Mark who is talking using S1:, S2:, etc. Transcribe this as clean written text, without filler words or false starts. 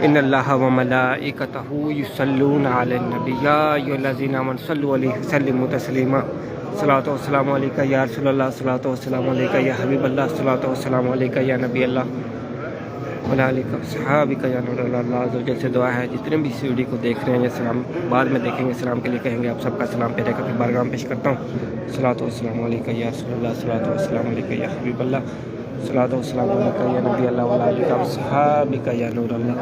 S1: इन्नल्लाह व मलाइकतहू युसल्लूना अलन नबी या अय्युहल्लज़ीना आमनु सल्लु अलैहि व सल्लिमू तस्लीमा। सलातो वस्सलामु अलैका या रसूलल्लाह, सलातो वस्सलामु अलैका या हबीबल्लाह, सलातो वस्सलामु अलैका या नबी अल्लाह वला अलैका सहाबिका या नूरल्लाह। अल्लाह अज़्ज़ व जल से दुआ है जितने भी इस वीडियो को देख रहे हैं या सलाम बाद में देखेंगे, सलाम के लिए कहेंगे, आप सबका सलाम पेश करके बारगाह में पेश करता हूँ। सलातो वस्सलामु अलैका या रसूलल्लाह, सलातो वस्सलामु अलैका या हबीबल्लाह, सलातो वस्सलामु अलैका या नबी अल्लाह वला अलैका सहाबिका या नूरल्लाह।